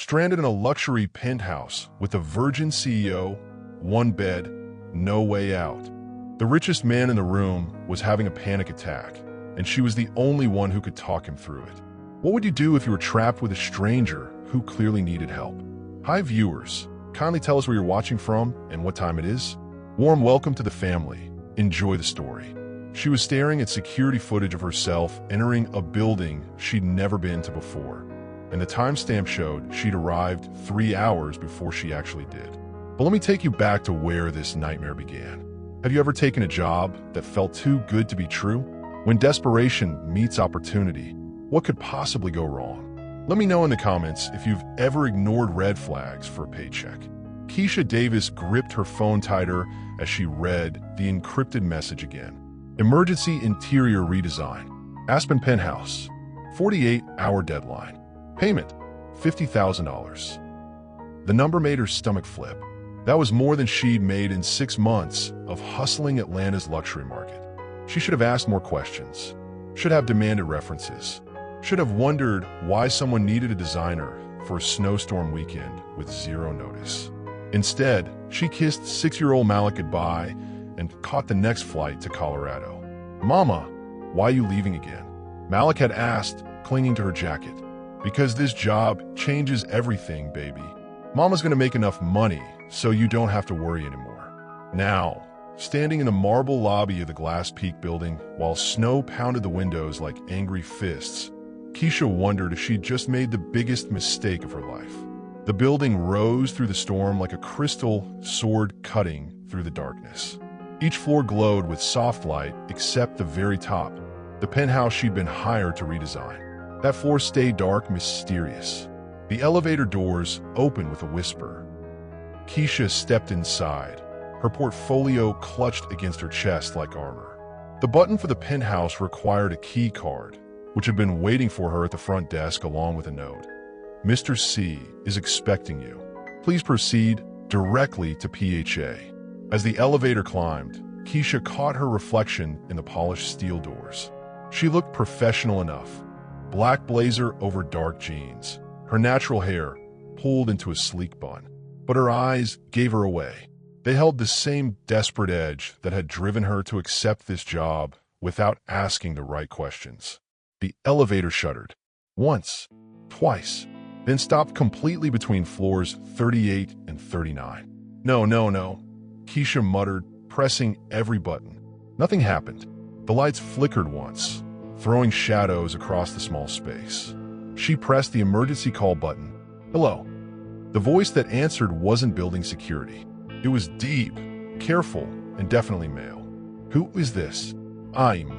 stranded in a luxury penthouse with a virgin CEO, one bed, no way out. The richest man in the room was having a panic attack, and she was the only one who could talk him through it. What would you do if you were trapped with a stranger who clearly needed help? Hi viewers, kindly tell us where you're watching from and what time it is. Warm welcome to the family. Enjoy the story. She was staring at security footage of herself entering a building she'd never been to before, and the timestamp showed she'd arrived 3 hours before she actually did. But let me take you back to where this nightmare began. Have you ever taken a job that felt too good to be true? When desperation meets opportunity, what could possibly go wrong? Let me know in the comments if you've ever ignored red flags for a paycheck. Keisha Davis gripped her phone tighter as she read the encrypted message again. Emergency interior redesign. Aspen Penthouse. 48-hour deadline. Payment, $50,000. The number made her stomach flip. That was more than she'd made in 6 months of hustling Atlanta's luxury market. She should have asked more questions, should have demanded references, should have wondered why someone needed a designer for a snowstorm weekend with zero notice. Instead, she kissed 6-year-old Malik goodbye and caught the next flight to Colorado. "Mama, why are you leaving again?" Malik had asked, clinging to her jacket. "Because this job changes everything, baby. Mama's gonna make enough money so you don't have to worry anymore." Now, standing in the marble lobby of the Glass Peak building while snow pounded the windows like angry fists, Keisha wondered if she'd just made the biggest mistake of her life. The building rose through the storm like a crystal sword cutting through the darkness. Each floor glowed with soft light except the very top, the penthouse she'd been hired to redesign. That floor stayed dark, mysterious. The elevator doors opened with a whisper. Keisha stepped inside, her portfolio clutched against her chest like armor. The button for the penthouse required a key card, which had been waiting for her at the front desk along with a note. "Mr. C is expecting you. Please proceed directly to PHA." As the elevator climbed, Keisha caught her reflection in the polished steel doors. She looked professional enough. Black blazer over dark jeans, her natural hair pulled into a sleek bun. But her eyes gave her away. They held the same desperate edge that had driven her to accept this job without asking the right questions. The elevator shuddered. Once, twice, then stopped completely between floors 38 and 39. No, Keisha muttered, pressing every button. Nothing happened. The lights flickered once, throwing shadows across the small space. She pressed the emergency call button. "Hello." The voice that answered wasn't building security. It was deep, careful, and definitely male. "Who is this?" I'm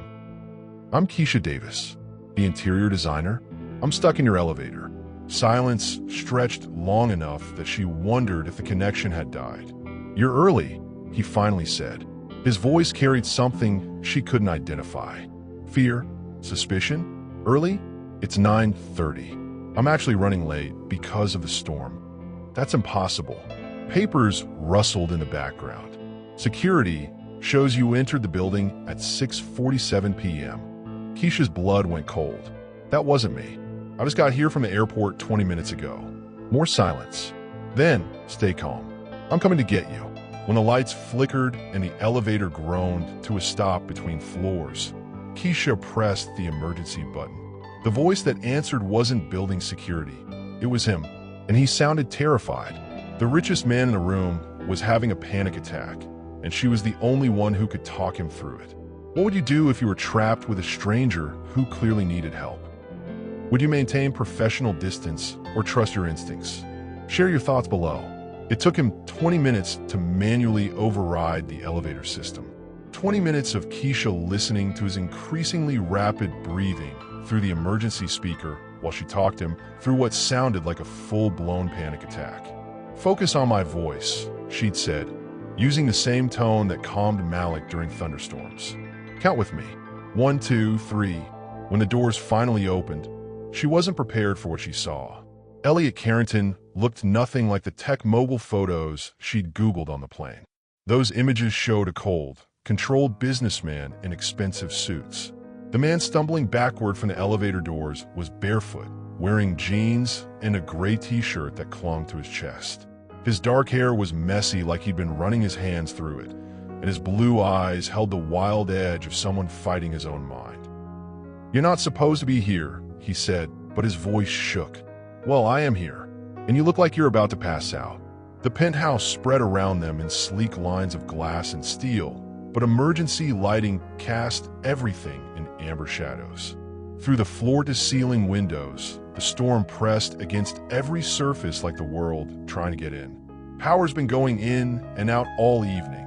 Keisha Davis, the interior designer. I'm stuck in your elevator." Silence stretched long enough that she wondered if the connection had died. "You're early," he finally said. His voice carried something she couldn't identify. Fear? Suspicion? Early? It's 9:30. I'm actually running late because of the storm. That's impossible. Papers rustled in the background. Security shows you entered the building at 6:47 p.m. Keisha's blood went cold. That wasn't me. I just got here from the airport 20 minutes ago. More silence. Then, stay calm. I'm coming to get you. When the lights flickered and the elevator groaned to a stop between floors, Keisha pressed the emergency button. The voice that answered wasn't building security. It was him, and he sounded terrified. The richest man in the room was having a panic attack, and she was the only one who could talk him through it. What would you do if you were trapped with a stranger who clearly needed help? Would you maintain professional distance or trust your instincts? Share your thoughts below. It took him 20 minutes to manually override the elevator system. 20 minutes of Keisha listening to his increasingly rapid breathing through the emergency speaker while she talked him through what sounded like a full-blown panic attack. "Focus on my voice," she'd said, using the same tone that calmed Malik during thunderstorms. "Count with me. 1, 2, 3. When the doors finally opened, she wasn't prepared for what she saw. Elliot Carrington looked nothing like the tech mobile photos she'd Googled on the plane. Those images showed a cold, controlled businessman in expensive suits. The man stumbling backward from the elevator doors was barefoot, wearing jeans and a gray t-shirt that clung to his chest. His dark hair was messy like he'd been running his hands through it, and his blue eyes held the wild edge of someone fighting his own mind. "You're not supposed to be here," he said, but his voice shook. "Well, I am here, and you look like you're about to pass out." The penthouse spread around them in sleek lines of glass and steel, but emergency lighting cast everything in amber shadows. Through the floor-to-ceiling windows, the storm pressed against every surface like the world trying to get in. "Power's been going in and out all evening,"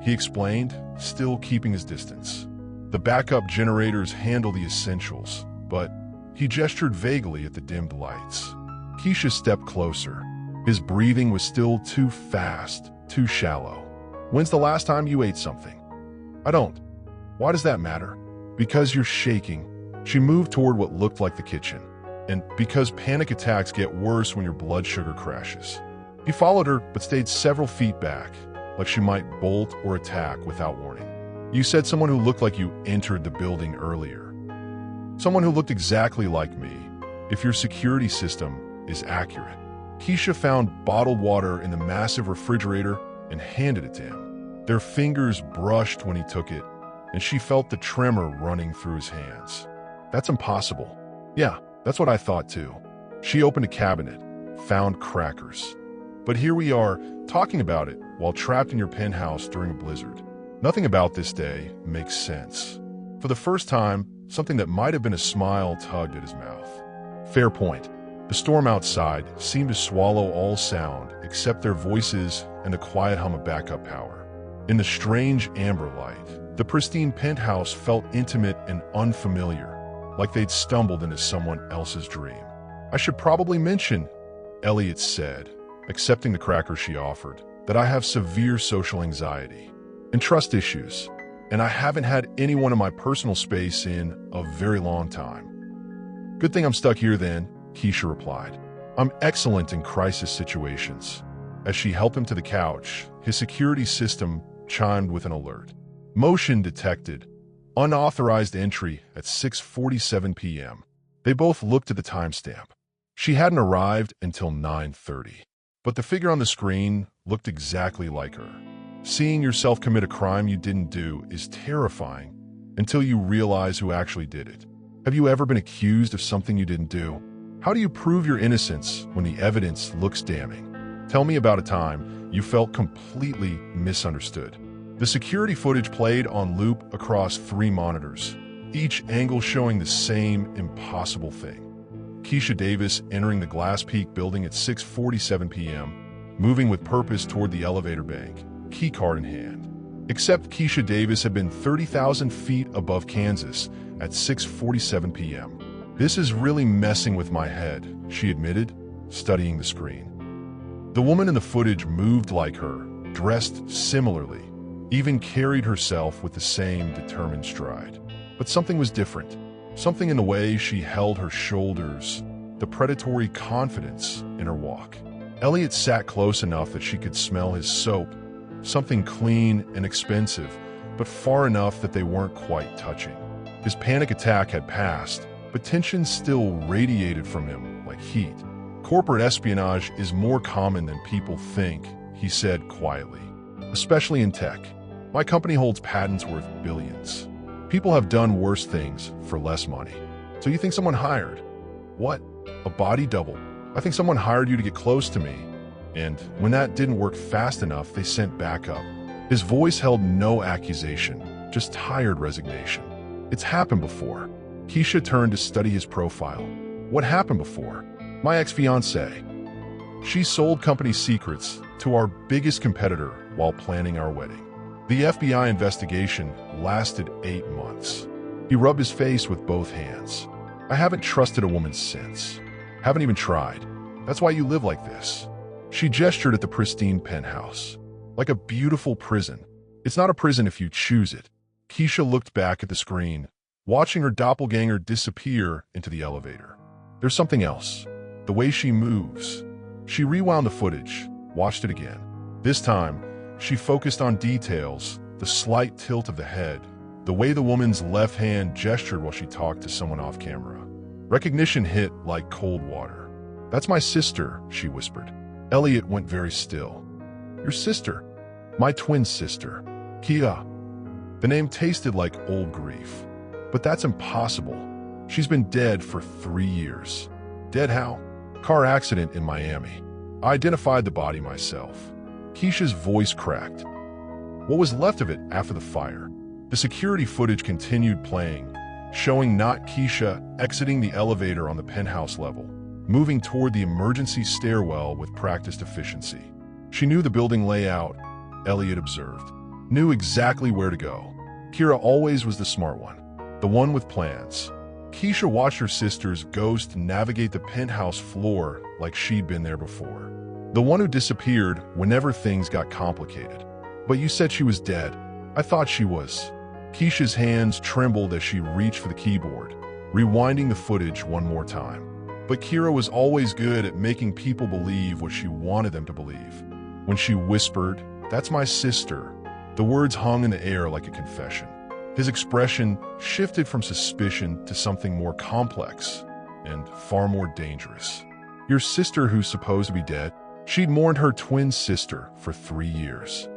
he explained, still keeping his distance. "The backup generators handle the essentials, but..." He gestured vaguely at the dimmed lights. Keisha stepped closer. His breathing was still too fast, too shallow. "When's the last time you ate something?" "I don't." "Why does that matter?" "Because you're shaking." She moved toward what looked like the kitchen. "And because panic attacks get worse when your blood sugar crashes." He followed her, but stayed several feet back, like she might bolt or attack without warning. "You said someone who looked like you entered the building earlier." "Someone who looked exactly like me, if your security system is accurate." Keisha found bottled water in the massive refrigerator and handed it to him. Their fingers brushed when he took it, and she felt the tremor running through his hands. "That's impossible." "Yeah, that's what I thought too." She opened a cabinet, found crackers. "But here we are, talking about it while trapped in your penthouse during a blizzard. Nothing about this day makes sense." For the first time, something that might have been a smile tugged at his mouth. Fair point. The storm outside seemed to swallow all sound except their voices and the quiet hum of backup power. In the strange amber light, the pristine penthouse felt intimate and unfamiliar, like they'd stumbled into someone else's dream. "I should probably mention," Elliot said, accepting the cracker she offered, "that I have severe social anxiety and trust issues, and I haven't had anyone in my personal space in a very long time." "Good thing I'm stuck here then," Keisha replied. "I'm excellent in crisis situations." As she helped him to the couch, his security system chimed with an alert. "Motion detected. Unauthorized entry at 6:47 p.m. They both looked at the timestamp. She hadn't arrived until 9:30. But the figure on the screen looked exactly like her. Seeing yourself commit a crime you didn't do is terrifying until you realize who actually did it. Have you ever been accused of something you didn't do? How do you prove your innocence when the evidence looks damning? Tell me about a time you felt completely misunderstood. The security footage played on loop across 3 monitors, each angle showing the same impossible thing. Keisha Davis entering the Glass Peak building at 6:47 p.m., moving with purpose toward the elevator bank, keycard in hand. Except Keisha Davis had been 30,000 feet above Kansas at 6:47 p.m. "This is really messing with my head," she admitted, studying the screen. The woman in the footage moved like her, dressed similarly, even carried herself with the same determined stride. But something was different. Something in the way she held her shoulders, the predatory confidence in her walk. Elliot sat close enough that she could smell his soap, something clean and expensive, but far enough that they weren't quite touching. His panic attack had passed, but tension still radiated from him like heat. "Corporate espionage is more common than people think," he said quietly, "especially in tech. My company holds patents worth billions. People have done worse things for less money. So you think someone hired? What? A body double? I think someone hired you to get close to me. And when that didn't work fast enough, they sent backup." His voice held no accusation, just tired resignation. "It's happened before." Keisha turned to study his profile. "What happened before?" "My ex-fiancée. She sold company secrets to our biggest competitor while planning our wedding. The FBI investigation lasted 8 months." He rubbed his face with both hands. "I haven't trusted a woman since. Haven't even tried. That's why you live like this." She gestured at the pristine penthouse. "Like a beautiful prison. It's not a prison if you choose it." Keisha looked back at the screen, watching her doppelganger disappear into the elevator. "There's something else. The way she moves." She rewound the footage, watched it again. This time, she focused on details, the slight tilt of the head, the way the woman's left hand gestured while she talked to someone off camera. Recognition hit like cold water. "That's my sister," she whispered. Elliot went very still. "Your sister?" "My twin sister, Kia." The name tasted like old grief. "But that's impossible. She's been dead for 3 years." "Dead how?" "Car accident in Miami. I identified the body myself." Keisha's voice cracked. What was left of it after the fire? The security footage continued playing, showing not Keisha exiting the elevator on the penthouse level, moving toward the emergency stairwell with practiced efficiency. She knew the building layout, Elliot observed. Knew exactly where to go. Kira always was the smart one, the one with plans. Keisha watched her sister's ghost navigate the penthouse floor like she'd been there before. The one who disappeared whenever things got complicated. "But you said she was dead." "I thought she was." Keisha's hands trembled as she reached for the keyboard, rewinding the footage one more time. But Kira was always good at making people believe what she wanted them to believe. When she whispered, "That's my sister," the words hung in the air like a confession. His expression shifted from suspicion to something more complex and far more dangerous. "Your sister who's supposed to be dead?" She'd mourned her twin sister for 3 years.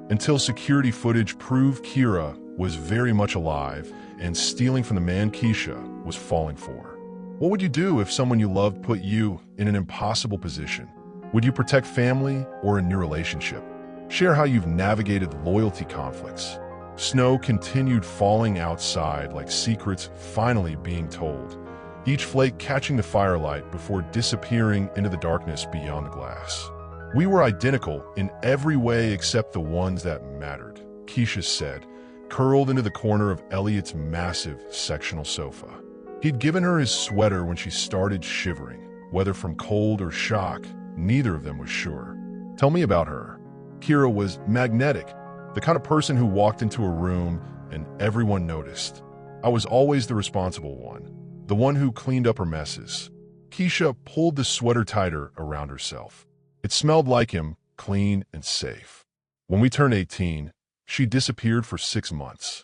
Until security footage proved Kira was very much alive and stealing from the man Keisha was falling for. What would you do if someone you loved put you in an impossible position? Would you protect family or a new relationship? Share how you've navigated loyalty conflicts. Snow continued falling outside like secrets finally being told, each flake catching the firelight before disappearing into the darkness beyond the glass. "We were identical in every way except the ones that mattered," Keisha said, curled into the corner of Elliot's massive sectional sofa. He'd given her his sweater when she started shivering. Whether from cold or shock, neither of them was sure. "Tell me about her." Kira was magnetic, the kind of person who walked into a room and everyone noticed. "I was always the responsible one, the one who cleaned up her messes." Keisha pulled the sweater tighter around herself. It smelled like him, clean and safe. "When we turned 18, she disappeared for 6 months.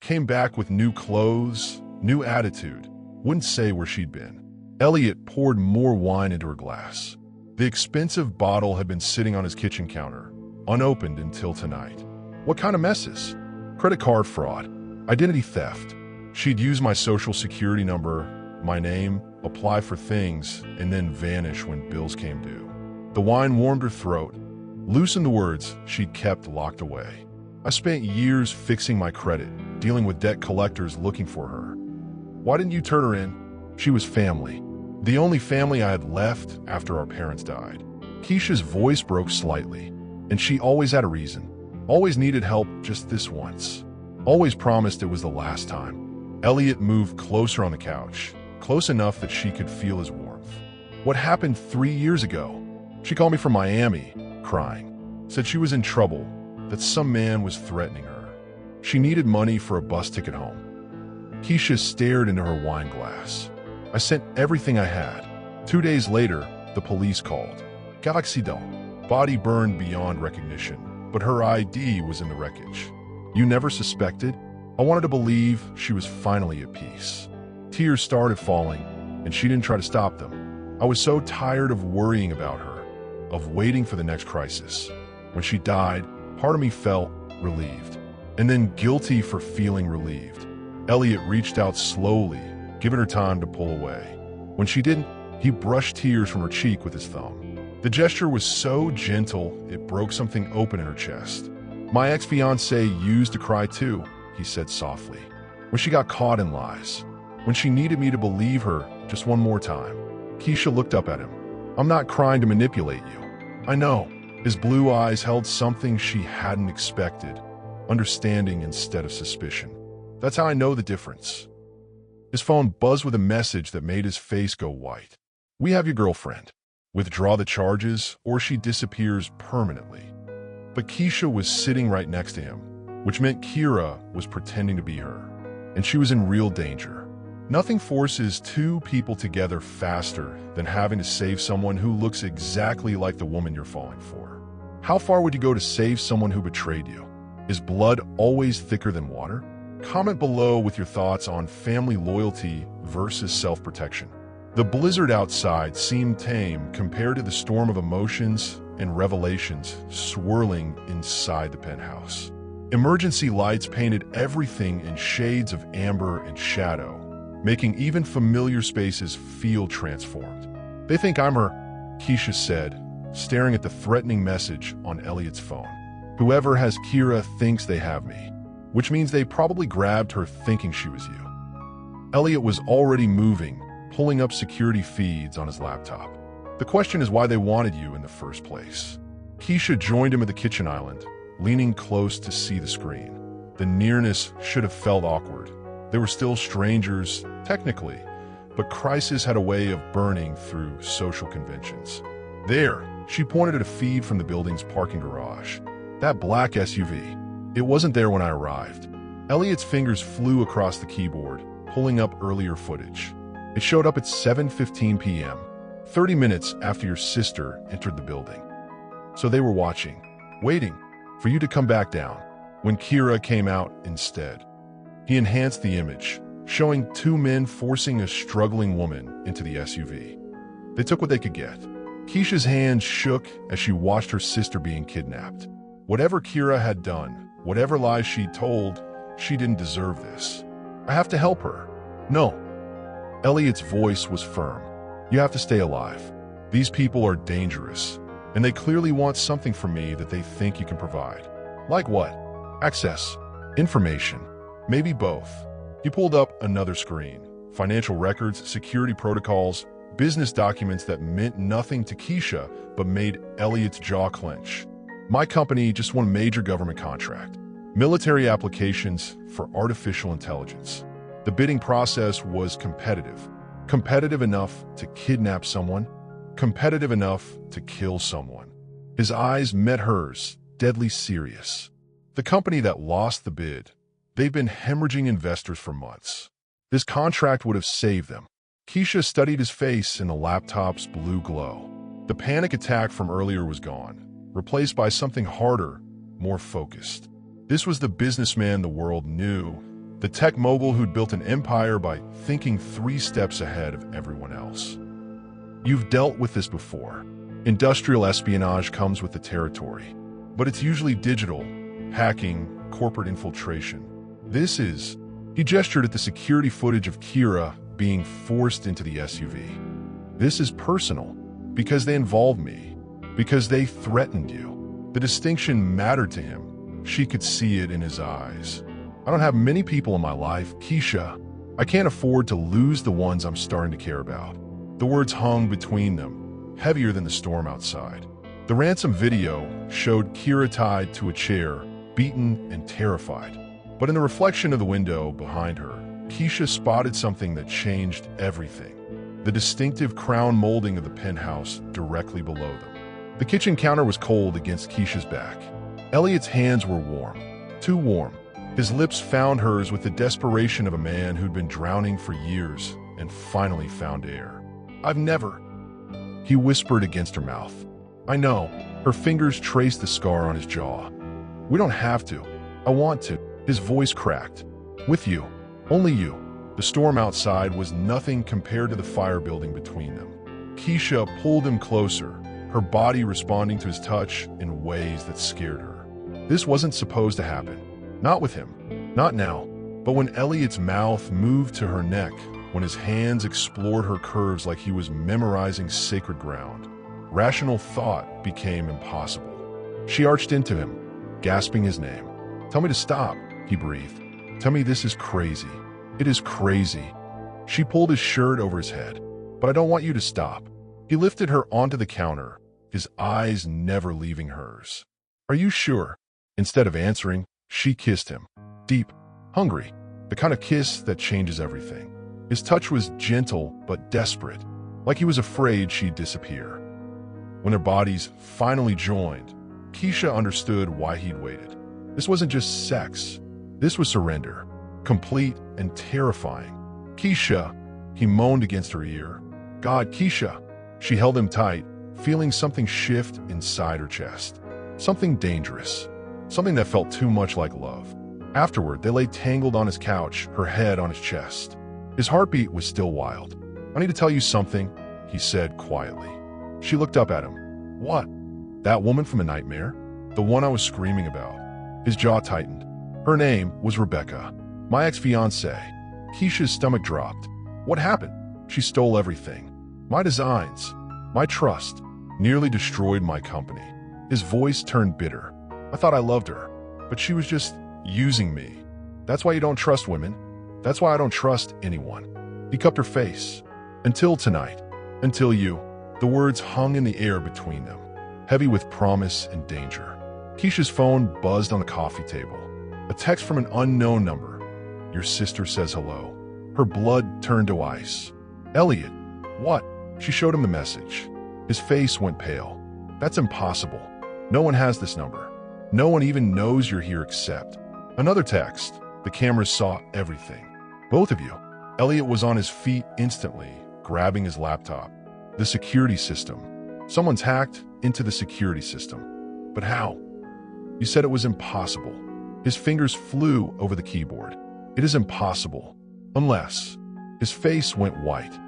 Came back with new clothes, new attitude, wouldn't say where she'd been." Elliot poured more wine into her glass. The expensive bottle had been sitting on his kitchen counter, unopened until tonight. "What kind of messes?" "Credit card fraud, identity theft. She'd use my social security number, my name, apply for things, and then vanish when bills came due." The wine warmed her throat, loosened the words she'd kept locked away. "I spent years fixing my credit, dealing with debt collectors looking for her." "Why didn't you turn her in?" "She was family. The only family I had left after our parents died." Keisha's voice broke slightly, and she always had a reason. Always needed help just this once. Always promised it was the last time. Elliot moved closer on the couch, close enough that she could feel his warmth. "What happened 3 years ago?" "She called me from Miami, crying. Said she was in trouble, that some man was threatening her. She needed money for a bus ticket home." Keisha stared into her wine glass. "I sent everything I had." 2 days later, the police called. "Accident." Body burned beyond recognition, but her ID was in the wreckage. "You never suspected?" I wanted to believe she was finally at peace. Tears started falling, and she didn't try to stop them. I was so tired of worrying about her, of waiting for the next crisis. When she died, part of me felt relieved, and then guilty for feeling relieved. Elliot reached out slowly, giving her time to pull away. When she didn't, he brushed tears from her cheek with his thumb. The gesture was so gentle, it broke something open in her chest. "My ex-fiancée used to cry too," he said softly. "When she got caught in lies. When she needed me to believe her just one more time." Keisha looked up at him. "I'm not crying to manipulate you." "I know." His blue eyes held something she hadn't expected, understanding instead of suspicion. "That's how I know the difference." His phone buzzed with a message that made his face go white. "We have your girlfriend. Withdraw the charges or she disappears permanently." But Keisha was sitting right next to him, which meant Kira was pretending to be her, and she was in real danger. Nothing forces two people together faster than having to save someone who looks exactly like the woman you're falling for. How far would you go to save someone who betrayed you? Is blood always thicker than water? Comment below with your thoughts on family loyalty versus self-protection. The blizzard outside seemed tame compared to the storm of emotions and revelations swirling inside the penthouse. Emergency lights painted everything in shades of amber and shadow, making even familiar spaces feel transformed. "They think I'm her," Keisha said, staring at the threatening message on Elliot's phone. "Whoever has Kira thinks they have me, which means they probably grabbed her thinking she was you." Elliot was already moving, pulling up security feeds on his laptop. "The question is why they wanted you in the first place." Keisha joined him at the kitchen island, leaning close to see the screen. The nearness should have felt awkward. They were still strangers, technically, but crisis had a way of burning through social conventions. "There," she pointed at a feed from the building's parking garage. "That black SUV. It wasn't there when I arrived." Elliot's fingers flew across the keyboard, pulling up earlier footage. It showed up at 7:15 p.m., 30 minutes after your sister entered the building. So they were watching, waiting for you to come back down, when Kira came out instead. He enhanced the image, showing two men forcing a struggling woman into the SUV. They took what they could get. Keisha's hands shook as she watched her sister being kidnapped. Whatever Kira had done, whatever lies she told, she didn't deserve this. "I have to help her." "No." Elliot's voice was firm. "You have to stay alive. These people are dangerous, and they clearly want something from me that they think you can provide." "Like what?" "Access. Information. Maybe both." He pulled up another screen. Financial records, security protocols, business documents that meant nothing to Keisha but made Elliot's jaw clench. "My company just won a major government contract. Military applications for artificial intelligence. The bidding process was competitive. Competitive enough to kidnap someone. Competitive enough to kill someone." His eyes met hers, deadly serious. "The company that lost the bid, they've been hemorrhaging investors for months. This contract would have saved them." Keisha studied his face in the laptop's blue glow. The panic attack from earlier was gone, replaced by something harder, more focused. This was the businessman the world knew, the tech mogul who'd built an empire by thinking 3 steps ahead of everyone else. "You've dealt with this before. Industrial espionage comes with the territory, but it's usually digital, hacking, corporate infiltration. This is..." He gestured at the security footage of Kira being forced into the SUV. "This is personal, because they involved me, because they threatened you." The distinction mattered to him. She could see it in his eyes. "I don't have many people in my life, Keisha. I can't afford to lose the ones I'm starting to care about." The words hung between them, heavier than the storm outside. The ransom video showed Kira tied to a chair, beaten and terrified. But in the reflection of the window behind her, Keisha spotted something that changed everything. The distinctive crown molding of the penthouse directly below them. The kitchen counter was cold against Keisha's back. Elliot's hands were warm, too warm. His lips found hers with the desperation of a man who'd been drowning for years and finally found air. "I've never..." He whispered against her mouth. "I know." Her fingers traced the scar on his jaw. "We don't have to. I want to." His voice cracked. "With you. Only you." The storm outside was nothing compared to the fire building between them. Keisha pulled him closer, her body responding to his touch in ways that scared her. This wasn't supposed to happen. Not with him. Not now. But when Elliot's mouth moved to her neck, when his hands explored her curves like he was memorizing sacred ground, rational thought became impossible. She arched into him, gasping his name. "Tell me to stop," he breathed. "Tell me this is crazy. It is crazy." She pulled his shirt over his head. "But I don't want you to stop." He lifted her onto the counter, his eyes never leaving hers. "Are you sure?" Instead of answering, she kissed him. Deep, hungry, the kind of kiss that changes everything. His touch was gentle but desperate, like he was afraid she'd disappear. When their bodies finally joined, Keisha understood why he'd waited. This wasn't just sex. This was surrender. Complete and terrifying. "Keisha," he moaned against her ear. "God, Keisha." She held him tight, feeling something shift inside her chest. Something dangerous. something that felt too much like love. Afterward, they lay tangled on his couch, her head on his chest. His heartbeat was still wild. "I need to tell you something," he said quietly. She looked up at him. "What?" "That woman from a nightmare? The one I was screaming about." His jaw tightened. "Her name was Rebecca. My ex-fiancée." Keisha's stomach dropped. "What happened?" "She stole everything. My designs, my trust, nearly destroyed my company." His voice turned bitter. "I thought I loved her, but she was just using me. That's why you don't trust women. That's why I don't trust anyone." He cupped her face. "Until tonight. Until you." The words hung in the air between them, heavy with promise and danger. Keisha's phone buzzed on the coffee table. A text from an unknown number. "Your sister says hello." Her blood turned to ice. "Elliot." "What?" She showed him the message. His face went pale. "That's impossible. No one has this number. No one even knows you're here except." Another text. The cameras saw everything. "Both of you." Elliot was on his feet instantly, grabbing his laptop. The security system. Someone's hacked into the security system. But how? "You said it was impossible." His fingers flew over the keyboard. "It is impossible. Unless..." His face went white.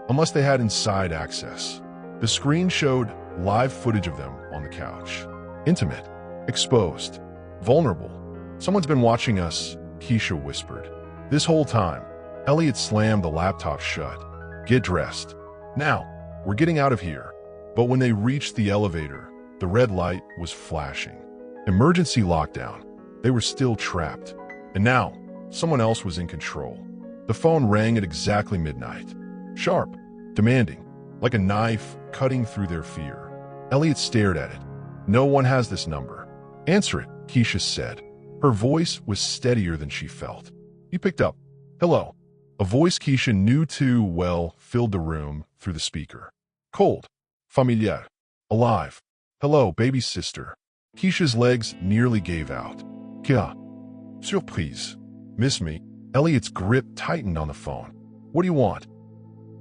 "Unless they had inside access." The screen showed live footage of them on the couch. Intimate. Exposed. Vulnerable. "Someone's been watching us," Keisha whispered. "This whole time." Elliot slammed the laptop shut. "Get dressed. Now. We're getting out of here." But when they reached the elevator, the red light was flashing. Emergency lockdown. They were still trapped. And now, someone else was in control. The phone rang at exactly midnight. Sharp. Demanding. Like a knife cutting through their fear. Elliot stared at it. "No one has this number." "Answer it," Keisha said. Her voice was steadier than she felt. He picked up. "Hello." A voice Keisha knew too well filled the room through the speaker. Cold. Familiar. Alive. "Hello, baby sister." Keisha's legs nearly gave out. "Kia. Surprise. Miss me?" Elliot's grip tightened on the phone. "What do you want?"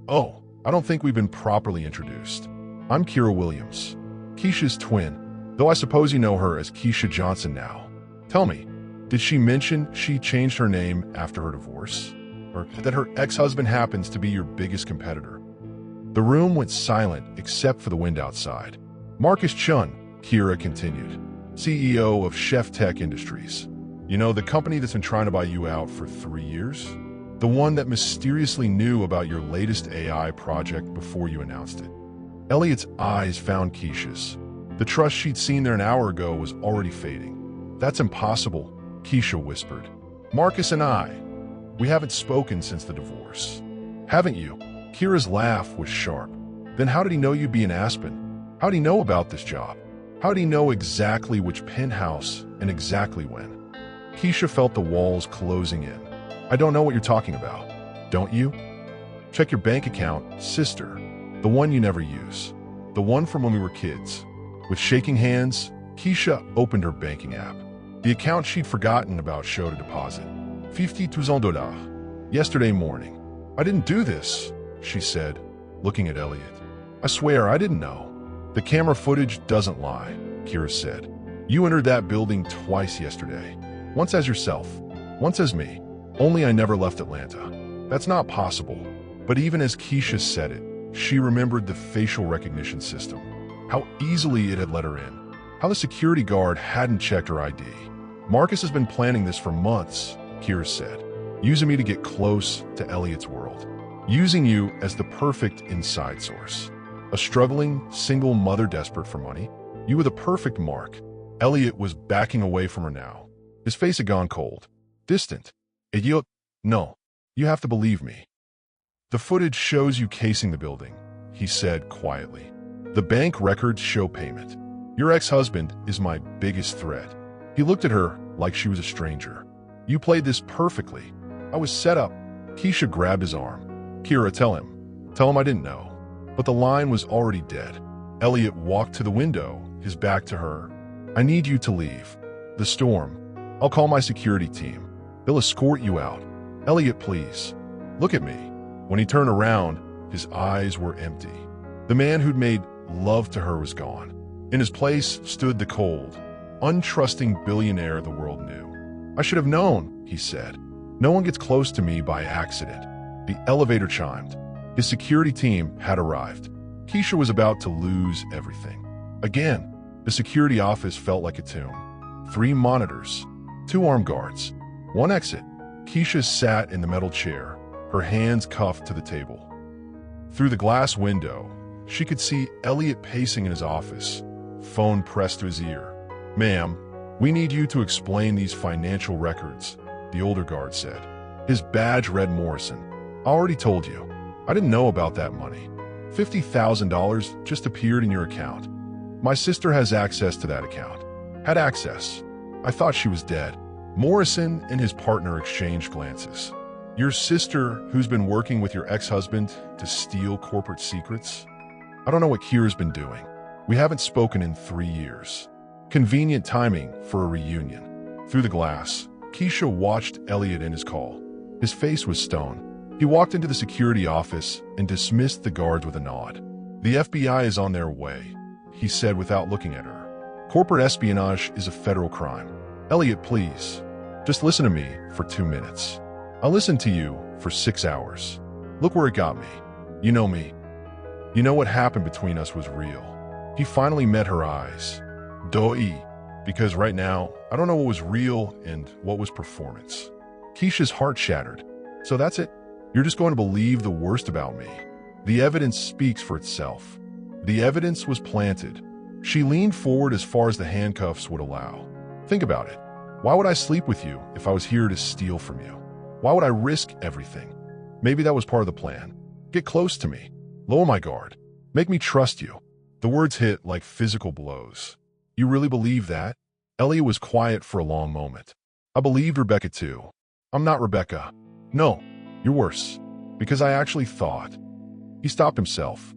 "Oh, I don't think we've been properly introduced. I'm Kira Williams, Keisha's twin, though I suppose you know her as Keisha Johnson now. Tell me, did she mention she changed her name after her divorce? Or that her ex-husband happens to be your biggest competitor?" The room went silent except for the wind outside. "Marcus Chun," Kira continued, "CEO of Chef Tech Industries. You know, the company that's been trying to buy you out for 3 years? The one that mysteriously knew about your latest AI project before you announced it." Elliot's eyes found Keisha's. The trust she'd seen there an hour ago was already fading. "That's impossible," Keisha whispered. "Marcus and I, we haven't spoken since the divorce." "Haven't you?" Kira's laugh was sharp. "Then how did he know you'd be in Aspen? How did he know about this job? How did he know exactly which penthouse and exactly when?" Keisha felt the walls closing in. "I don't know what you're talking about." "Don't you?" "Check your bank account, sister. The one you never use. The one from when we were kids." With shaking hands, Keisha opened her banking app. The account she'd forgotten about showed a deposit. $50,000. Yesterday morning. "I didn't do this," she said, looking at Elliot. "I swear I didn't know." "The camera footage doesn't lie," Kira said. "You entered that building twice yesterday. Once as yourself, once as me. Only I never left Atlanta." "That's not possible." But even as Keisha said it, she remembered the facial recognition system. How easily it had let her in. How the security guard hadn't checked her ID. "Marcus has been planning this for months," Kira said. "Using me to get close to Elliot's world. Using you as the perfect inside source. A struggling, single mother desperate for money. You were the perfect mark." Elliot was backing away from her now. His face had gone cold. Distant. "Idiot. No. You have to believe me." "The footage shows you casing the building," he said quietly. "The bank records show payment. Your ex-husband is my biggest threat." He looked at her like she was a stranger. "You played this perfectly. I was set up." Keisha grabbed his arm. "Kira, tell him. Tell him I didn't know." But the line was already dead. Elliot walked to the window, his back to her. "I need you to leave. The storm. I'll call my security team. They'll escort you out. Elliot, please. Look at me." When he turned around, his eyes were empty. The man who'd made love to her was gone. In his place stood the cold, untrusting billionaire the world knew. "I should have known," he said. "No one gets close to me by accident." The elevator chimed. His security team had arrived. Keisha was about to lose everything. Again, the security office felt like a tomb. 3 monitors, 2 armed guards, 1 exit. Keisha sat in the metal chair, her hands cuffed to the table. Through the glass window, she could see Elliot pacing in his office, phone pressed to his ear. "Ma'am, we need you to explain these financial records," the older guard said. His badge read Morrison. "I already told you. I didn't know about that money. $50,000 just appeared in your account. My sister has access to that account." Had access. I thought she was dead. Morrison and his partner exchanged glances. "Your sister, who's been working with your ex-husband to steal corporate secrets? I don't know what Kira's been doing. We haven't spoken in 3 years. Convenient timing for a reunion." Through the glass, Keisha watched Elliot in his call. His face was stone. He walked into the security office and dismissed the guards with a nod. "The FBI is on their way," he said without looking at her. "Corporate espionage is a federal crime. Elliot, please, just listen to me for 2 minutes. I listened to you for 6 hours. Look where it got me. You know me. You know what happened between us was real." He finally met her eyes. "Doi, because right now, I don't know what was real and what was performance." Keisha's heart shattered. "So that's it? You're just going to believe the worst about me?" The evidence speaks for itself. The evidence was planted. She leaned forward as far as the handcuffs would allow. "Think about it. Why would I sleep with you if I was here to steal from you? Why would I risk everything? Maybe that was part of the plan. Get close to me. Lower my guard. Make me trust you." The words hit like physical blows. "You really believe that?" Elliot was quiet for a long moment. "I believed Rebecca too. I'm not Rebecca. No, you're worse. Because I actually thought." He stopped himself.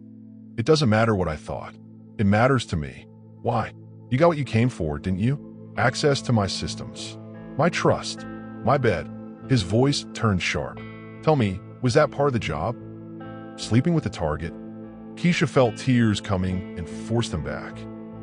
"It doesn't matter what I thought. It matters to me." "Why? You got what you came for, didn't you? Access to my systems. My trust. My bed." His voice turned sharp. "Tell me, was that part of the job? Sleeping with the target?" Keisha felt tears coming and forced them back.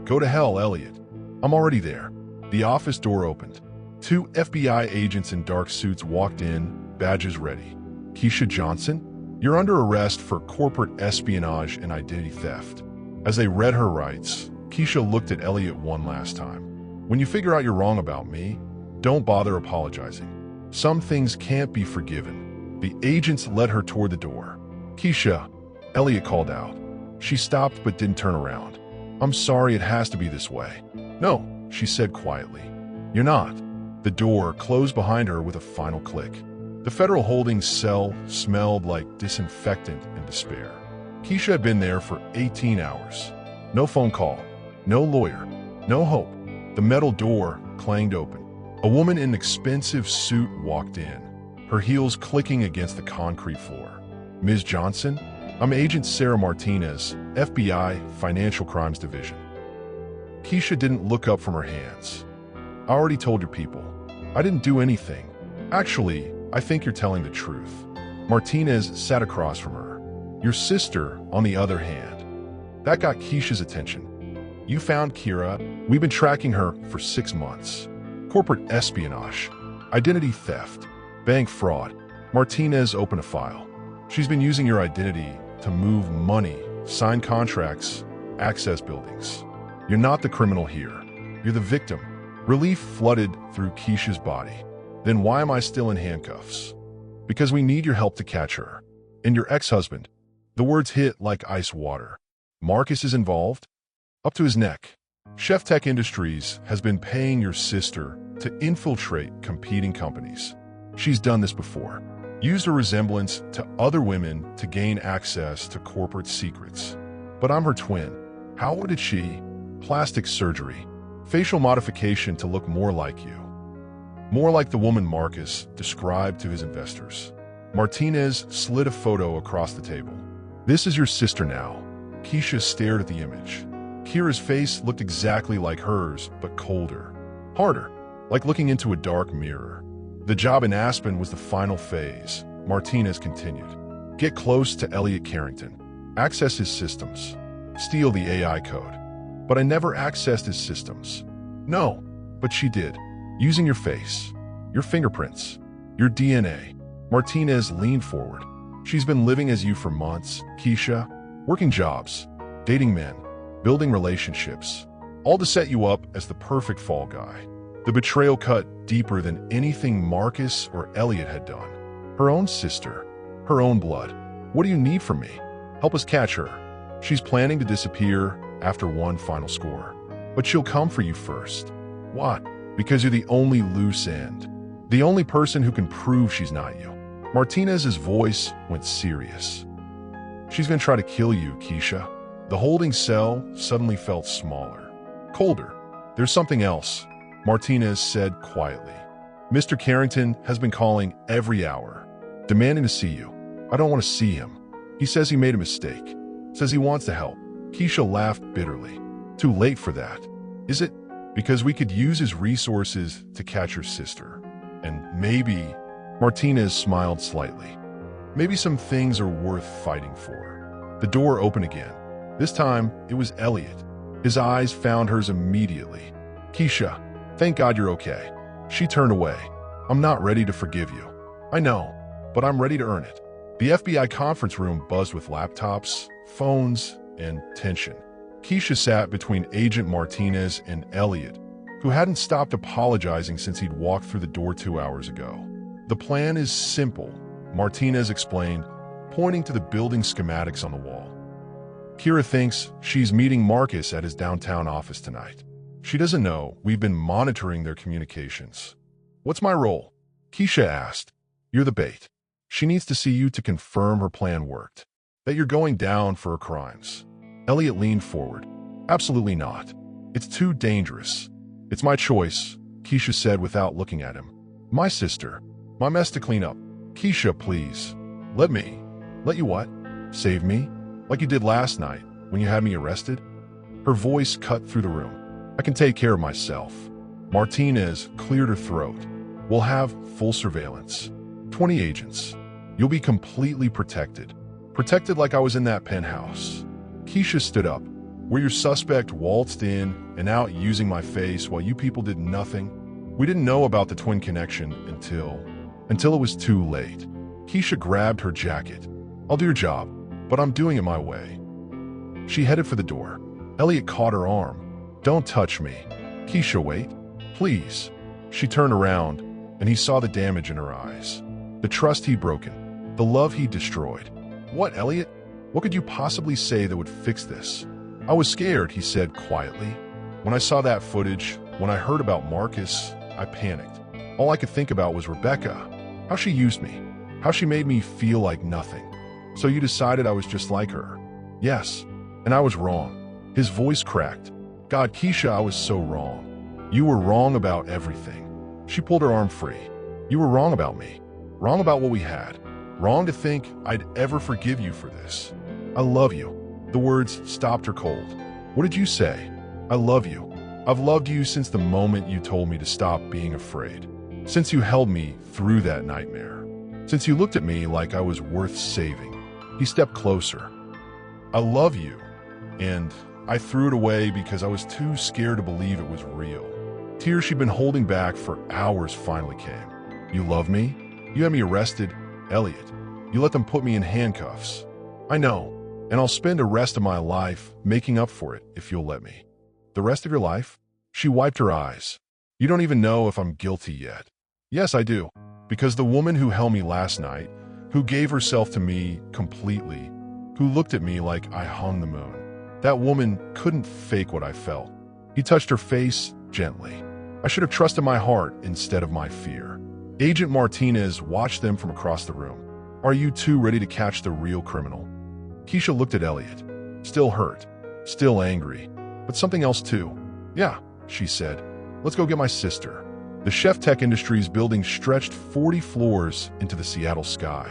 "Go to hell, Elliot. I'm already there." The office door opened. 2 FBI agents in dark suits walked in, badges ready. "Keisha Johnson, you're under arrest for corporate espionage and identity theft." As they read her rights, Keisha looked at Elliot one last time. "When you figure out you're wrong about me, don't bother apologizing. Some things can't be forgiven." The agents led her toward the door. "Keisha," Elliot called out. She stopped but didn't turn around. "I'm sorry it has to be this way." "No," she said quietly. "You're not." The door closed behind her with a final click. The federal holding cell smelled like disinfectant and despair. Keisha had been there for 18 hours. No phone call, no lawyer, no hope. The metal door clanged open. A woman in an expensive suit walked in, her heels clicking against the concrete floor. "Ms. Johnson, I'm Agent Sarah Martinez, FBI Financial Crimes Division." Keisha didn't look up from her hands. "I already told your people. I didn't do anything. Actually, I think you're telling the truth." Martinez sat across from her. "Your sister, on the other hand." That got Keisha's attention. "You found Kira. We've been tracking her for 6 months. Corporate espionage, identity theft, bank fraud." Martinez opened a file. "She's been using your identity to move money, sign contracts, access buildings. You're not the criminal here. You're the victim." Relief flooded through Keisha's body. "Then why am I still in handcuffs?" "Because we need your help to catch her. And your ex-husband." The words hit like ice water. "Marcus is involved?" "Up to his neck. Chef Tech Industries has been paying your sister to infiltrate competing companies. She's done this before. Used her resemblance to other women to gain access to corporate secrets. But I'm her twin. How did she? Plastic surgery. Facial modification to look more like you. More like the woman Marcus described to his investors." Martinez slid a photo across the table. "This is your sister now." Keisha stared at the image. Kira's face looked exactly like hers, but colder. Harder, like looking into a dark mirror. "The job in Aspen was the final phase," Martinez continued. "Get close to Elliot Carrington. Access his systems. Steal the AI code." "But I never accessed his systems." "No, But she did, using your face, your fingerprints, your DNA. Martinez leaned forward. She's been living as you for months, Keisha, working jobs, dating men, building relationships, all to set you up as the perfect fall guy. The betrayal cut deeper than anything Marcus or Elliot had done. Her own sister, her own blood. What do you need from me? Help us catch her. She's planning to disappear after one final score. But she'll come for you first. What? Because you're the only loose end. The only person who can prove she's not you. Martinez's voice went serious. She's gonna try to kill you, Keisha. The holding cell suddenly felt smaller, colder. There's something else, Martinez said quietly. Mr. Carrington has been calling every hour, demanding to see you. I don't want to see him. He says he made a mistake. Says he wants to help. Keisha laughed bitterly. Too late for that. Is it? Because we could use his resources to catch your sister. And maybe, Martinez smiled slightly, maybe some things are worth fighting for. The door opened again. This time, it was Elliot. His eyes found hers immediately. Keisha, thank God you're okay. She turned away. I'm not ready to forgive you. I know, but I'm ready to earn it. The FBI conference room buzzed with laptops, phones, and tension. Keisha sat between Agent Martinez and Elliot, who hadn't stopped apologizing since he'd walked through the door 2 hours ago. The plan is simple, Martinez explained, pointing to the building schematics on the wall. Kira thinks she's meeting Marcus at his downtown office tonight. She doesn't know we've been monitoring their communications. What's my role? Keisha asked. You're the bait. She needs to see you to confirm her plan worked, that you're going down for her crimes. Elliot leaned forward. Absolutely not. It's too dangerous. It's my choice, Keisha said without looking at him. My sister. My mess to clean up. Keisha, please. Let me. Let you what? Save me? Like you did last night when you had me arrested? Her voice cut through the room. I can take care of myself. Martinez cleared her throat. We'll have full surveillance. 20 agents. You'll be completely protected. Protected like I was in that penthouse. Keisha stood up, where your suspect waltzed in and out using my face while you people did nothing. We didn't know about the twin connection until it was too late. Keisha grabbed her jacket. I'll do your job, but I'm doing it my way. She headed for the door. Elliot caught her arm. Don't touch me. Keisha, wait. Please. She turned around, and he saw the damage in her eyes. The trust he'd broken. The love he'd destroyed. What, Elliot? What could you possibly say that would fix this? I was scared, he said quietly. When I saw that footage, when I heard about Marcus, I panicked. All I could think about was Rebecca. How she used me. How she made me feel like nothing. So you decided I was just like her. Yes, and I was wrong. His voice cracked. God, Keisha, I was so wrong. You were wrong about everything. She pulled her arm free. You were wrong about me. Wrong about what we had. Wrong to think I'd ever forgive you for this. I love you. The words stopped her cold. What did you say? I love you. I've loved you since the moment you told me to stop being afraid. Since you held me through that nightmare. Since you looked at me like I was worth saving. He stepped closer. I love you. And I threw it away because I was too scared to believe it was real. Tears she'd been holding back for hours finally came. You love me? You had me arrested, Elliot. You let them put me in handcuffs. I know, and I'll spend the rest of my life making up for it if you'll let me. The rest of your life? She wiped her eyes. You don't even know if I'm guilty yet. Yes, I do. Because the woman who held me last night, who gave herself to me completely, who looked at me like I hung the moon, that woman couldn't fake what I felt. He touched her face gently. I should have trusted my heart instead of my fear. Agent Martinez watched them from across the room. Are you two ready to catch the real criminal? Keisha looked at Elliot, still hurt, still angry, but something else too. Yeah, she said. Let's go get my sister. The Chef Tech Industries building stretched 40 floors into the Seattle sky.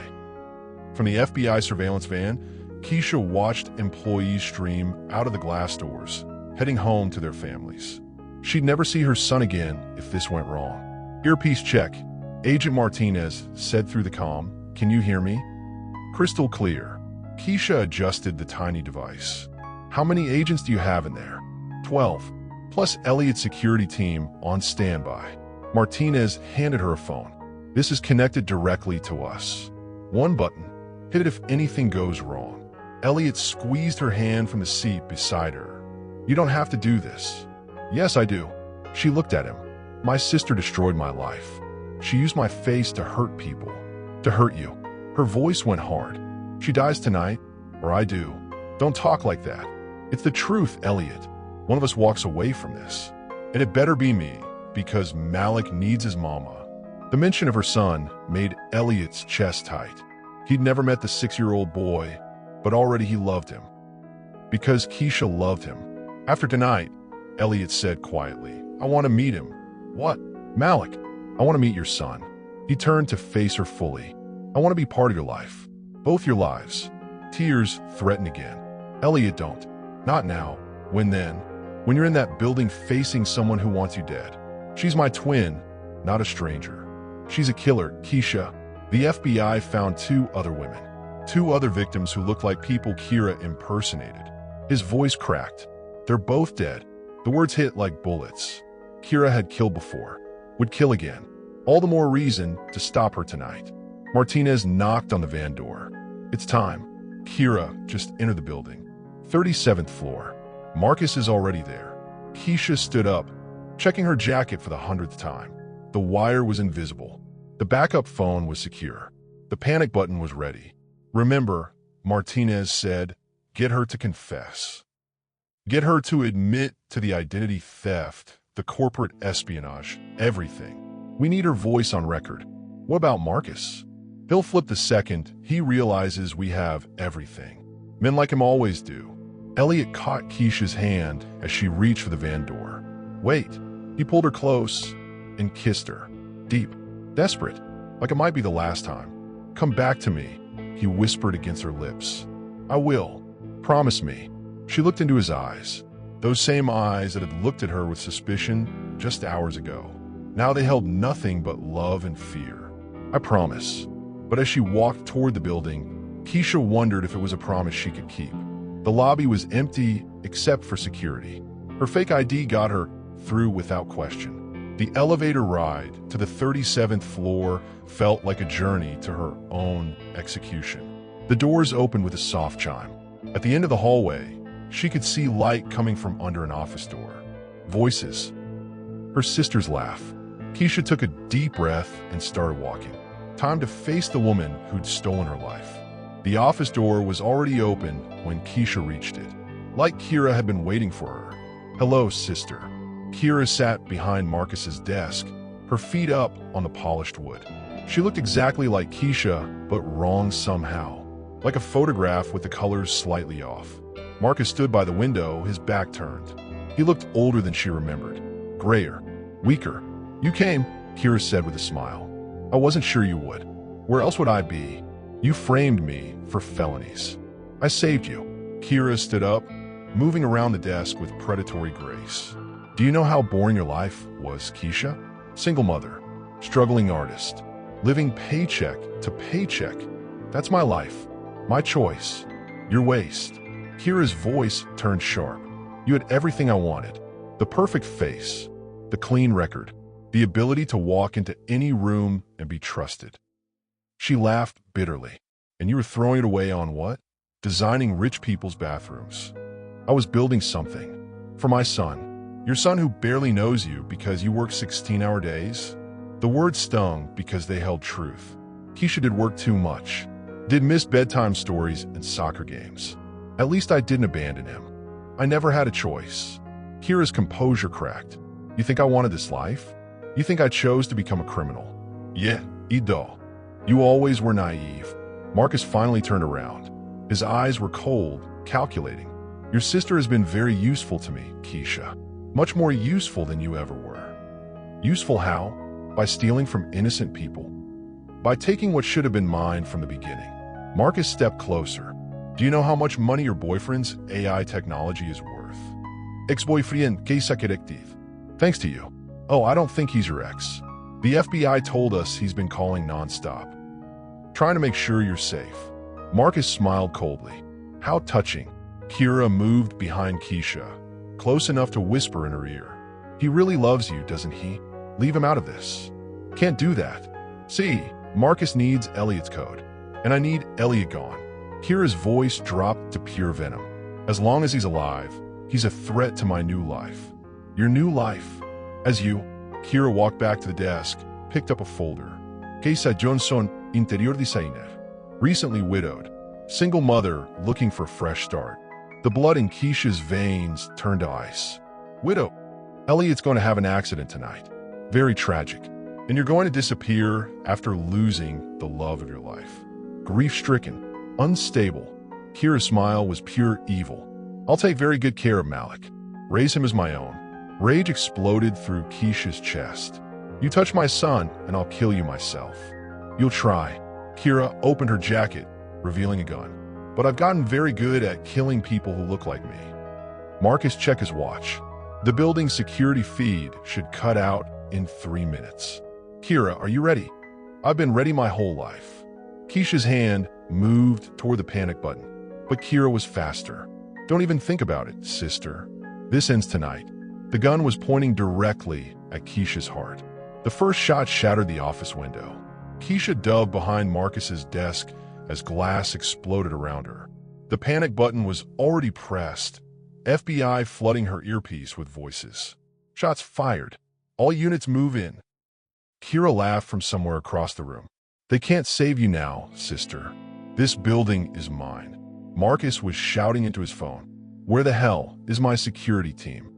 From the FBI surveillance van, Keisha watched employees stream out of the glass doors, heading home to their families. She'd never see her son again if this went wrong. Earpiece check. Agent Martinez said through the comm, Can you hear me? Crystal clear. Keisha adjusted the tiny device. How many agents do you have in there? 12. plus Elliot's security team on standby. Martinez handed her a phone. This is connected directly to us. One button. Hit it if anything goes wrong. Elliot squeezed her hand from the seat beside her. You don't have to do this. Yes, I do. She looked at him. My sister destroyed my life. She used my face to hurt people. To hurt you. Her voice went hard. She dies tonight, or I do. Don't talk like that. It's the truth, Elliot. One of us walks away from this. And it better be me, because Malik needs his mama. The mention of her son made Elliot's chest tight. He'd never met the 6-year-old boy, but already he loved him. Because Keisha loved him. After tonight, Elliot said quietly, I want to meet him. What? Malik, I want to meet your son. He turned to face her fully. I want to be part of your life. Both your lives. Tears threatened again. Elliot, don't. Not now. When then? When you're in that building facing someone who wants you dead. She's my twin, not a stranger. She's a killer, Keisha. The FBI found 2 other women. 2 other victims who looked like people Kira impersonated. His voice cracked. They're both dead. The words hit like bullets. Kira had killed before. Would kill again. All the more reason to stop her tonight. Martinez knocked on the van door. It's time. Kira just entered the building. 37th floor. Marcus is already there. Keisha stood up, checking her jacket for the 100th time. The wire was invisible. The backup phone was secure. The panic button was ready. Remember, Martinez said, get her to confess. Get her to admit to the identity theft, the corporate espionage, everything. We need her voice on record. What about Marcus? He'll flip the second he realizes we have everything. Men like him always do. Elliot caught Keisha's hand as she reached for the van door. Wait. He pulled her close and kissed her. Deep, desperate, like it might be the last time. Come back to me, he whispered against her lips. I will. Promise me. She looked into his eyes. Those same eyes that had looked at her with suspicion just hours ago. Now they held nothing but love and fear. I promise. But as she walked toward the building, Keisha wondered if it was a promise she could keep. The lobby was empty except for security. Her fake ID got her through without question. The elevator ride to the 37th floor felt like a journey to her own execution. The doors opened with a soft chime. At the end of the hallway, she could see light coming from under an office door. Voices. Her sister's laugh. Keisha took a deep breath and started walking. Time to face the woman who'd stolen her life. The office door was already open when Keisha reached it. Like Kira had been waiting for her. Hello, sister. Kira sat behind Marcus's desk, her feet up on the polished wood. She looked exactly like Keisha, but wrong somehow. Like a photograph with the colors slightly off. Marcus stood by the window, his back turned. He looked older than she remembered. Grayer. Weaker. You came, Kira said with a smile. I wasn't sure you would. Where else would I be? You framed me for felonies. I saved you. Kira stood up, moving around the desk with predatory grace. Do you know how boring your life was, Keisha? Single mother, struggling artist, living paycheck to paycheck. That's my life, my choice, your waste. Kira's voice turned sharp. You had everything I wanted. The perfect face, the clean record, the ability to walk into any room and be trusted. She laughed bitterly. And you were throwing it away on what? Designing rich people's bathrooms. I was building something. For my son. Your son who barely knows you because you work 16-hour days? The words stung because they held truth. Keisha did work too much. Did miss bedtime stories and soccer games. At least I didn't abandon him. I never had a choice. Kira's composure cracked. You think I wanted this life? You think I chose to become a criminal? Yeah, Ido. You always were naive. Marcus finally turned around. His eyes were cold, calculating. Your sister has been very useful to me, Keisha. Much more useful than you ever were. Useful how? By stealing from innocent people. By taking what should have been mine from the beginning. Marcus stepped closer. Do you know how much money your boyfriend's AI technology is worth? Ex-boyfriend, que sa directive. Thanks to you. Oh, I don't think he's your ex. The FBI told us he's been calling nonstop. Trying to make sure you're safe. Marcus smiled coldly. How touching. Kira moved behind Keisha, close enough to whisper in her ear. He really loves you, doesn't he? Leave him out of this. Can't do that. See, Marcus needs Elliot's code, and I need Elliot gone. Kira's voice dropped to pure venom. As long as he's alive, he's a threat to my new life. Your new life. Kira walked back to the desk, picked up a folder. Keisa Johnson, interior designer. Recently widowed. Single mother looking for a fresh start. The blood in Keisha's veins turned to ice. Widow. Elliot's going to have an accident tonight. Very tragic. And you're going to disappear after losing the love of your life. Grief-stricken. Unstable. Kira's smile was pure evil. I'll take very good care of Malik. Raise him as my own. Rage exploded through Keisha's chest. You touch my son, and I'll kill you myself. You'll try. Kira opened her jacket, revealing a gun. But I've gotten very good at killing people who look like me. Marcus checked his watch. The building's security feed should cut out in 3 minutes. Kira, are you ready? I've been ready my whole life. Keisha's hand moved toward the panic button, but Kira was faster. Don't even think about it, sister. This ends tonight. The gun was pointing directly at Keisha's heart. The first shot shattered the office window. Keisha dove behind Marcus's desk as glass exploded around her. The panic button was already pressed, FBI flooding her earpiece with voices. Shots fired. All units move in. Kira laughed from somewhere across the room. They can't save you now, sister. This building is mine. Marcus was shouting into his phone. Where the hell is my security team?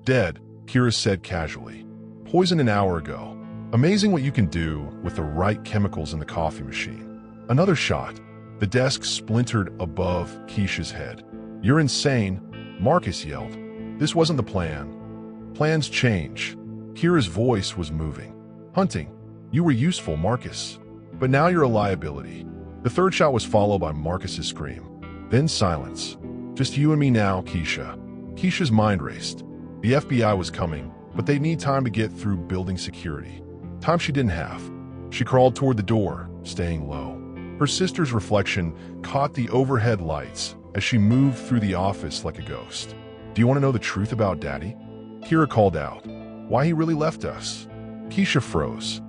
Dead, Kira said casually. Poisoned an hour ago. Amazing what you can do with the right chemicals in the coffee machine. Another shot. The desk splintered above Keisha's head. You're insane, Marcus yelled. This wasn't the plan. Plans change. Kira's voice was moving. Hunting. You were useful, Marcus. But now you're a liability. The third shot was followed by Marcus's scream. Then silence. Just you and me now, Keisha. Keisha's mind raced. The FBI was coming, but they need time to get through building security. Time she didn't have. She crawled toward the door, staying low. Her sister's reflection caught the overhead lights as she moved through the office like a ghost. Do you want to know the truth about Daddy? Kira called out. Why he really left us? Keisha froze.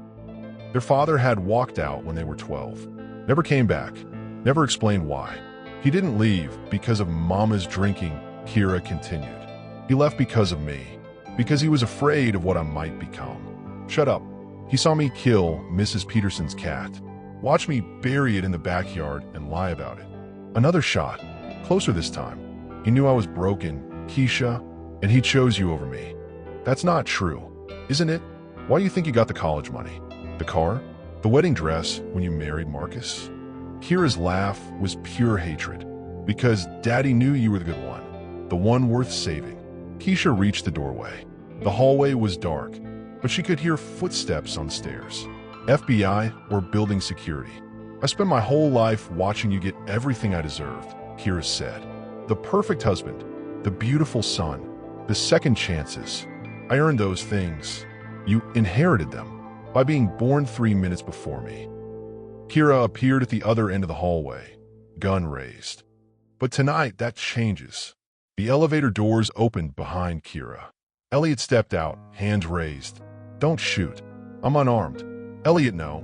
Their father had walked out when they were 12. Never came back. Never explained why. He didn't leave because of Mama's drinking, Kira continued. He left because of me. Because he was afraid of what I might become. Shut up. He saw me kill Mrs. Peterson's cat. Watch me bury it in the backyard and lie about it. Another shot. Closer this time. He knew I was broken, Keisha, and he chose you over me. That's not true, isn't it? Why do you think you got the college money? The car? The wedding dress when you married Marcus? Kira's laugh was pure hatred. Because Daddy knew you were the good one. The one worth saving. Keisha reached the doorway. The hallway was dark, but she could hear footsteps on the stairs. FBI or building security. I spent my whole life watching you get everything I deserved, Kira said. The perfect husband, the beautiful son, the second chances. I earned those things. You inherited them by being born 3 minutes before me. Kira appeared at the other end of the hallway, gun raised. But tonight, that changes. The elevator doors opened behind Kira. Elliot stepped out, hands raised. Don't shoot. I'm unarmed. Elliot, no.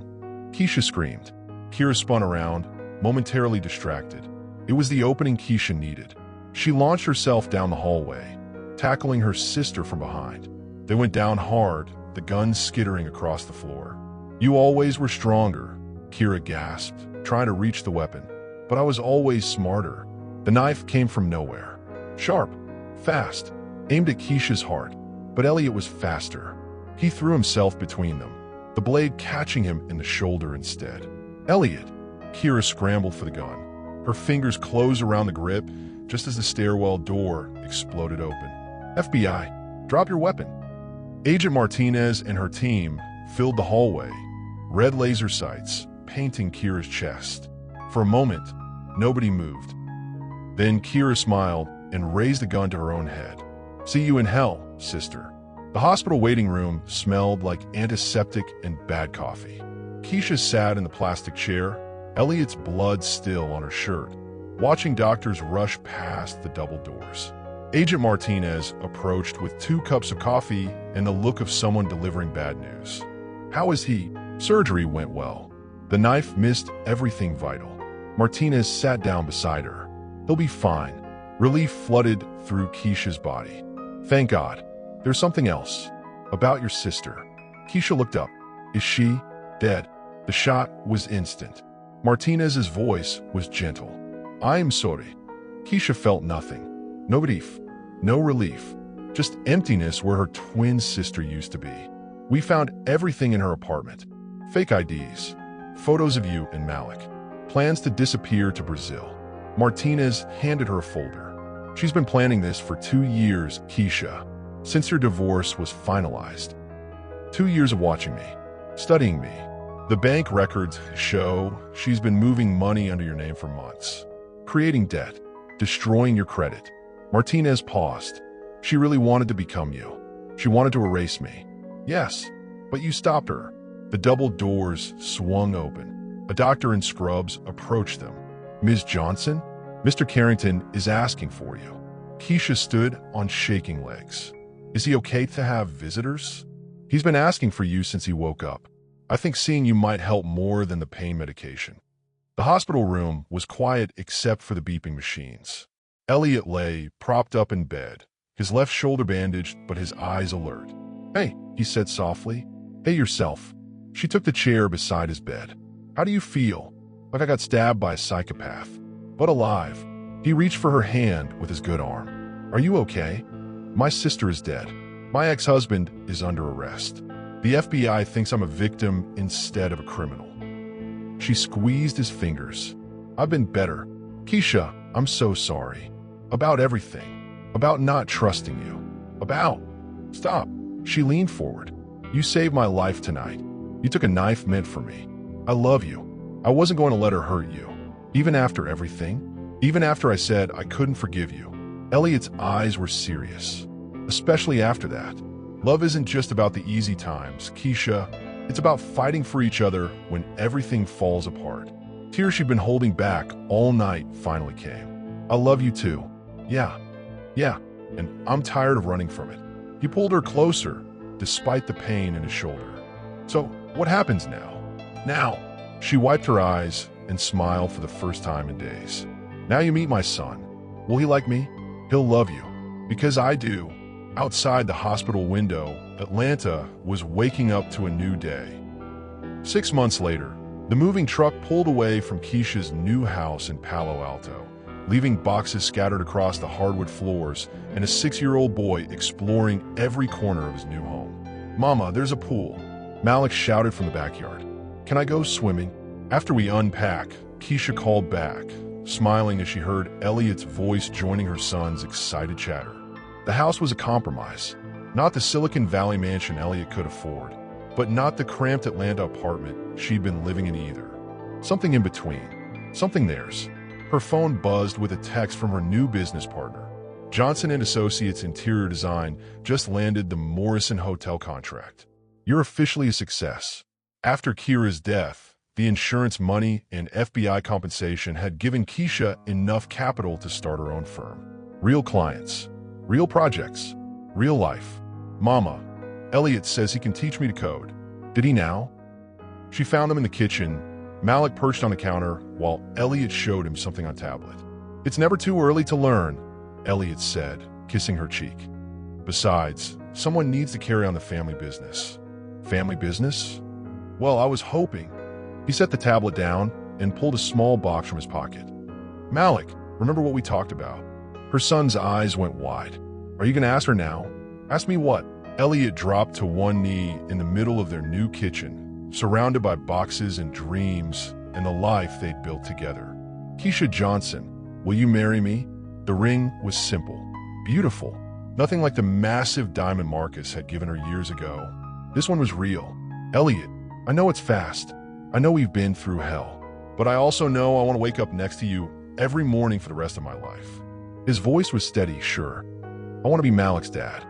Keisha screamed. Kira spun around, momentarily distracted. It was the opening Keisha needed. She launched herself down the hallway, tackling her sister from behind. They went down hard, the gun skittering across the floor. You always were stronger, Kira gasped, trying to reach the weapon. But I was always smarter. The knife came from nowhere. Sharp, fast, aimed at Keisha's heart. But Elliot was faster. He threw himself between them, the blade catching him in the shoulder instead. Elliot! Kira scrambled for the gun. Her fingers closed around the grip just as the stairwell door exploded open. FBI, drop your weapon. Agent Martinez and her team filled the hallway, red laser sights painting Kira's chest. For a moment, nobody moved. Then Kira smiled and raised the gun to her own head. See you in hell, sister. The hospital waiting room smelled like antiseptic and bad coffee. Keisha sat in the plastic chair, Elliot's blood still on her shirt, watching doctors rush past the double doors. Agent Martinez approached with 2 cups of coffee and the look of someone delivering bad news. How is he? Surgery went well. The knife missed everything vital. Martinez sat down beside her. He'll be fine. Relief flooded through Keisha's body. Thank God. There's something else. About your sister. Keisha looked up. Is she dead? The shot was instant. Martinez's voice was gentle. I am sorry. Keisha felt nothing. No relief. No relief. Just emptiness where her twin sister used to be. We found everything in her apartment. Fake IDs. Photos of you and Malik. Plans to disappear to Brazil. Martinez handed her a folder. She's been planning this for 2 years, Keisha, since your divorce was finalized. 2 years of watching me, studying me. The bank records show she's been moving money under your name for months, creating debt, destroying your credit. Martinez paused. She really wanted to become you. She wanted to erase me. Yes, but you stopped her. The double doors swung open. A doctor in scrubs approached them. Ms. Johnson, Mr. Carrington is asking for you. Keisha stood on shaking legs. Is he okay to have visitors? He's been asking for you since he woke up. I think seeing you might help more than the pain medication. The hospital room was quiet except for the beeping machines. Elliot lay propped up in bed, his left shoulder bandaged but his eyes alert. Hey, he said softly. Hey yourself. She took the chair beside his bed. How do you feel? Like I got stabbed by a psychopath, but alive. He reached for her hand with his good arm. Are you okay? My sister is dead. My ex-husband is under arrest. The FBI thinks I'm a victim instead of a criminal. She squeezed his fingers. I've been better. Keisha, I'm so sorry. About everything. About not trusting you. About... Stop. She leaned forward. You saved my life tonight. You took a knife meant for me. I love you. I wasn't going to let her hurt you. Even after everything. Even after I said I couldn't forgive you. Elliot's eyes were serious. Especially after that. Love isn't just about the easy times, Keisha. It's about fighting for each other when everything falls apart. Tears she'd been holding back all night finally came. I love you too. Yeah. And I'm tired of running from it. He pulled her closer, despite the pain in his shoulder. So, what happens now? Now. She wiped her eyes and smiled for the first time in days. Now you meet my son. Will he like me? He'll love you. Because I do. Outside the hospital window, Atlanta was waking up to a new day. 6 months later, the moving truck pulled away from Keisha's new house in Palo Alto, leaving boxes scattered across the hardwood floors and a 6-year-old boy exploring every corner of his new home. Mama, there's a pool. Malik shouted from the backyard. Can I go swimming? After we unpack, Keisha called back, smiling as she heard Elliot's voice joining her son's excited chatter. The house was a compromise. Not the Silicon Valley mansion Elliot could afford, but not the cramped Atlanta apartment she'd been living in either. Something in between. Something theirs. Her phone buzzed with a text from her new business partner. Johnson & Associates Interior Design just landed the Morrison Hotel contract. You're officially a success. After Kira's death, the insurance money and FBI compensation had given Keisha enough capital to start her own firm. Real clients. Real projects. Real life. Mama, Elliot says he can teach me to code. Did he now? She found him in the kitchen, Malik perched on the counter, while Elliot showed him something on tablet. It's never too early to learn, Elliot said, kissing her cheek. Besides, someone needs to carry on the family business. Family business? Well, I was hoping. He set the tablet down and pulled a small box from his pocket. Malik, remember what we talked about? Her son's eyes went wide. Are you going to ask her now? Ask me what? Elliot dropped to one knee in the middle of their new kitchen, surrounded by boxes and dreams and the life they'd built together. Keisha Johnson, will you marry me? The ring was simple, beautiful, nothing like the massive diamond Marcus had given her years ago. This one was real. Elliot, I know it's fast. I know we've been through hell, but I also know I want to wake up next to you every morning for the rest of my life. His voice was steady, sure. I want to be Malik's dad.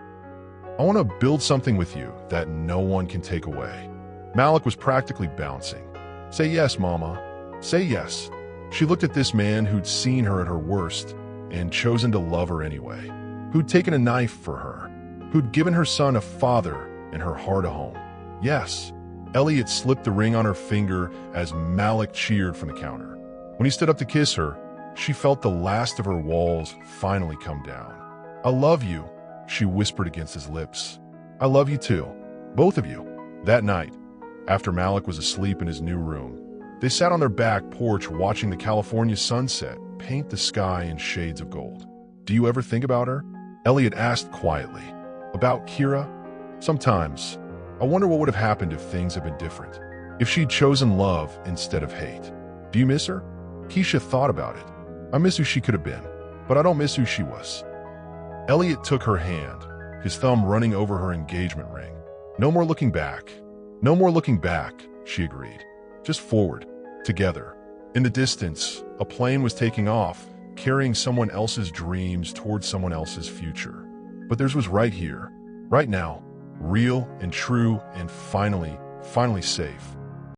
I want to build something with you that no one can take away. Malik was practically bouncing. Say yes, Mama. Say yes. She looked at this man who'd seen her at her worst and chosen to love her anyway. who'd taken a knife for her, who'd given her son a father and her heart a home. Yes, Elliot slipped the ring on her finger as Malik cheered from the counter. When he stood up to kiss her, she felt the last of her walls finally come down. "I love you," she whispered against his lips. "I love you too, both of you." That night, after Malik was asleep in his new room, they sat on their back porch watching the California sunset paint the sky in shades of gold. "Do you ever think about her?" Elliot asked quietly. "About Kira? Sometimes. I wonder what would have happened if things had been different. If she'd chosen love instead of hate. Do you miss her?" Keisha thought about it. "I miss who she could have been, but I don't miss who she was." Elliot took her hand, his thumb running over her engagement ring. "No more looking back. No more looking back," she agreed. "Just forward, together." In the distance, a plane was taking off, carrying someone else's dreams towards someone else's future. But theirs was right here, right now, real and true and finally safe.